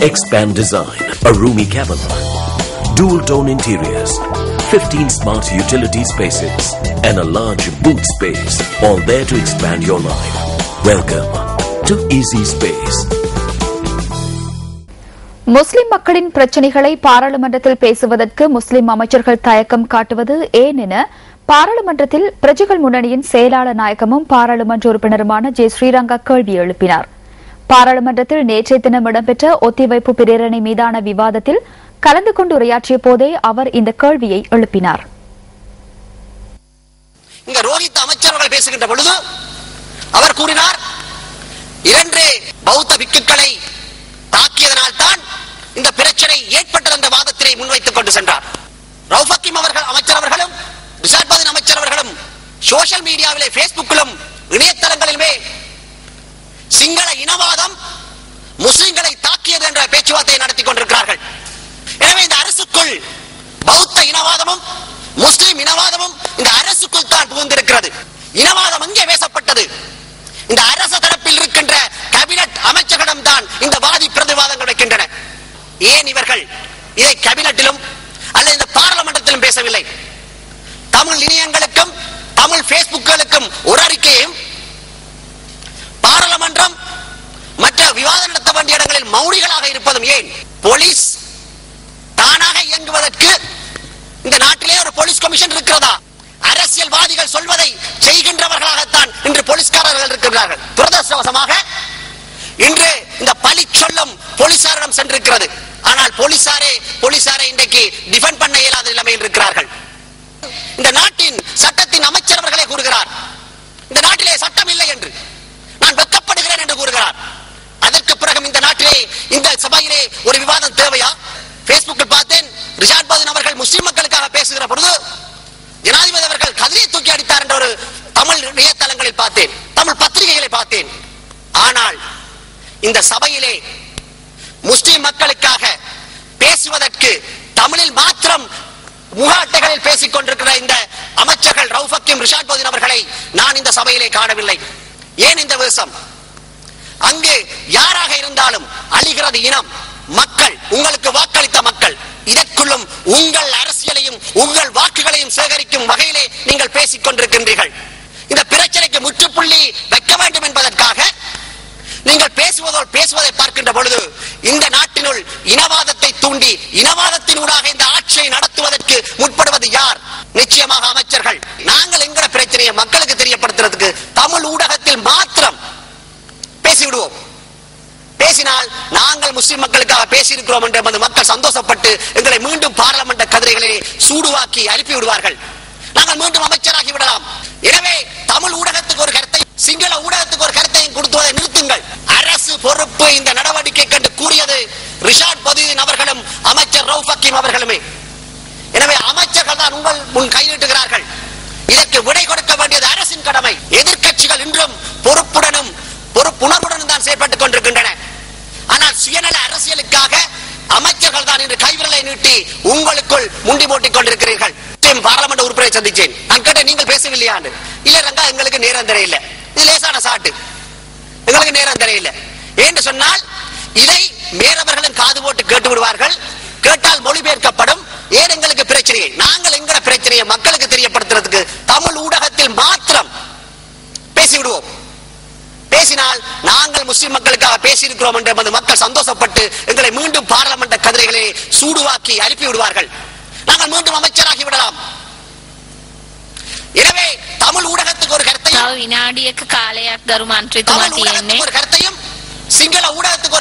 Expand Design, a roomy cabin, dual tone interiors, 15 smart utility spaces and a large boot space, all there to expand your life. Welcome to Easy Space. முஸ்லிம் மக்களின் பிரச்சினைகளை பாராளுமன்றத்தில் பேசுவதற்கு முஸ்லிம் அமைச்சர்கள் தயக்கம் காட்டுவது ஏன் என பாராளுமன்றத்தில் பிரஜைகள் முன்னணியின் செயலாளர் நாயகமும் பாராளுமன்ற உறுப்பினருமான ஜே ஸ்ரீரங்கா கேள்வி எழுப்பினார். பாராளுமன்றத்தில் நேற்றைய தினம் இடம்பெற்ற ஒத்திவைப்பு பிரேரணை மீதான விவாதத்தில் கலந்து கொண்டு உரையாற்றிய போதே அவர் இந்த கேள்வியை எழுப்பினார். இங்க ரோஹித் அமைச்சர்கள் பேசுகின்ற பொழுது அவர் கூறினார், 2 பௌத்த பிக்குகளை தாக்கியதனால் தான் இந்த பிரச்சனை ஏற்பட்டது என்ற வாதத்தினை முன்வைத்துக் கொண்டு சென்றார். ரவுஃப் ஹக்கீம் அவர்கள் அமைச்சர் அவர்களும் ரிஷாட் பதின் அமைச்சர் அவர்களும் சோசியல் மீடியாவிலே பேஸ்புக்கிலும் இணையதளங்களிலுமே சிங்கள இனவாதம் முஸ்லிம்களை தாக்கியது என்ற பேச்சுவார்த்தையை நடத்தி கொண்டிருக்கிறார்கள். எனவே இந்த அரசுக்குள் பௌத்த இனவாதமும் முஸ்லிம் இனவாதமும் இந்த அரசுக்குள் தான் புகுந்திருக்கிறது. இனவாதம் அங்கே பேசப்பட்டது. இந்த அரசு தரப்பில் இருக்கின்ற கேபினட் அமைச்சர்களிடம் தான் இந்த வாதி பிரதிவாதங்கள் வைக்கின்றன. ஏன் இவர்கள் இதை கேபினட்டிலும் அல்லது இந்த பாராளுமன்றத்திலும் பேசவில்லை? தமிழ் இணையங்களுக்கும் தமிழ் பேஸ்புக்களுக்கும் ஒரு அறிக்கையும் பாராளுமன்றம் மற்ற விவாதம் நடத்த வேண்டிய இடங்களில் மௌனிகளாக இருப்பதும் ஏன்? போலீஸ் தானாக இயங்குவதற்கு இந்த நாட்டிலே ஒரு போலீஸ் கமிஷன் இருக்கிறதா? அரசியல்வாதிகள் சொல்வதை செய்கின்றவர்களாகத்தான் இன்று போலீஸ்காரர்கள் இருக்கிறார்கள். துரதிர்ஷ்டவசமாக இன்று இந்த பழி சொல்லும் போலீசாரிடம் சென்றிருக்கிறது. ஆனால் போலீசாரை இன்றைக்கு டிஃபெண்ட் பண்ண இயலாத நிலைமையில் இருக்கிறார்கள். இந்த நாட்டின் சட்டத்தின் அமைச்சர் அவர்களே கூறுகிறார், இந்த நாட்டிலே சட்டம் இல்லை என்று, நான் வெட்கப்படுகிறேன் என்று கூறுகிறார். அதற்கு பிறகு இந்த நாட்டிலே இந்த சபையிலே ஒரு விவாதம் தேவையா? பேஸ்புக்கில் பார்த்தேன், ரிஷாட் பதின் அவர்கள் முஸ்லிம் மக்களுக்காக பேசுகிற பொழுது ஜனாதிபதி அவர்கள் கதிரை தூக்கி அடித்தார் என்ற ஒரு தமிழ் இணையதளங்களில் பார்த்தேன், தமிழ் பத்திரிகைகளை பார்த்தேன். ஆனால் இந்த சபையிலே முஸ்லிம் மக்களுக்காக பேசுவதற்கு தமிழில் மாத்திரம் முகாட்டைகளில் பேசிக் கொண்டிருக்கிற இந்த அமைச்சர்கள் ரவுஃப் ஹக்கீம் ரிஷாட் பதின் அவர்களை நான் இந்த சபையிலே காணவில்லை. ஏன் இந்த வேஷம்? அங்கு யாராக இருந்தாலும் அழிகிறது இனம், மக்கள், உங்களுக்கு வாக்களித்த மக்கள். இதற்குள்ளும் உங்கள் அரசியலையும் உங்கள் வாக்குகளையும் சேகரிக்கும் வகையிலே நீங்கள் பேசிக் கொண்டிருக்கின்றீர்கள். இந்த பிரச்சனைக்கு முற்றுப்புள்ளி வைக்க வேண்டும் என்பதற்காக நீங்கள் பேசுவதை பார்க்கின்ற பொழுது இந்த நாட்டினுள் இனவாதத்தை தூண்டி இனவாதத்தினூடாக இந்த ஆட்சியை நடத்துவதற்கு முற்படுவது யார்? நிச்சயமாக அமைச்சர்கள். நாங்கள் என்கிற பிரச்சனையை மக்களுக்கு தெரியப்படுத்துறதுக்கு தமிழ் ஊடகத்தில் மாத்திரம் பேசிவிடுவோம். பேசினால் நாங்கள் முஸ்லிம் மக்களுக்காக பேசியிருக்கிறோம் என்று மக்கள் சந்தோஷப்பட்டு எங்களை மீண்டும் பாராளுமன்ற கதிரைகளை சூடுவாக்கி அனுப்பி விடுவார்கள். நாங்கள் மீண்டும் அமைச்சராகி விடலாம். எனவே தமிழ் ஊடகத்துக்கு ஒரு கருத்தை, சிங்கள ஊடகத்துக்கு ஒரு கருத்தையும் கொடுத்துவதை நிறுத்துங்கள். அரசு பொறுப்பு இந்த நடவடிக்கை கண்டு கூறியது ரிஷாட் பதின் அவர்களும் அமைச்சர் ரவுஃப் ஹக்கீம் அவர்களுமே. எனவே அமைச்சர்கள் தான் உங்கள் முன் கை நீட்டுகிறார்கள். இதற்கு விடை கொடுக்க வேண்டியது அரசின் கடமை. எதிர்க்கட்சிகள் இன்றும் பொறுப்புடனும் பொறுப்புணர்வுடனும் தான் செயல்பட்டுக் கொண்டிருக்கின்றன. ஆனால் சுயநல அரசியலுக்காக அமைச்சர்கள் தான் இன்று கைவிரலை நீட்டி உங்களுக்குள் முண்டி போட்டிக் கொண்டிருக்கிறீர்கள். பாராளுமன்ற உறுப்பினரை சந்திச்சேன். நான் கேட்டேன், நீங்கள் பேசவில்லையா? இல்ல ரங்கா, எங்களுக்கு நேரம் தெரியல. இது லேசான சாட்டு, எங்களுக்கு நேரம் தெரியல என்று சொன்னால் இதை மேறவர்களும் காது போட்டு கேட்டு விடுவார்கள். கேட்டால் மொழிபெயர்க்கப்படும். ஏன் எங்களுக்கு பிரச்சனையை, நாங்கள் என்கிற பிரச்சனையை மக்களுக்கு தெரியப்படுத்துறதுக்கு தமிழ் ஊடகத்தில் மாத்திரம் பேசிவிடுவோம். பேசினால் நாங்கள் முஸ்லிம் மக்களுக்காக பேசியிருக்கிறோம் என்று மக்கள் சந்தோஷப்பட்டு எங்களை மீண்டும் பாராளுமன்ற கதிரைகளை சூடுவாக்கி அனுப்பி விடுவார்கள். நாங்கள் மீண்டும் அமைச்சராகி விடலாம். எனவே தமிழ் ஊடகத்துக்கு ஒரு கருத்தையும் විනාඩියක කාලයක් ගරු මන්ත්‍රීතුමා තියෙන්නේ. ஒரு கருத்தையும் சிங்கள ஊடகத்துக்கு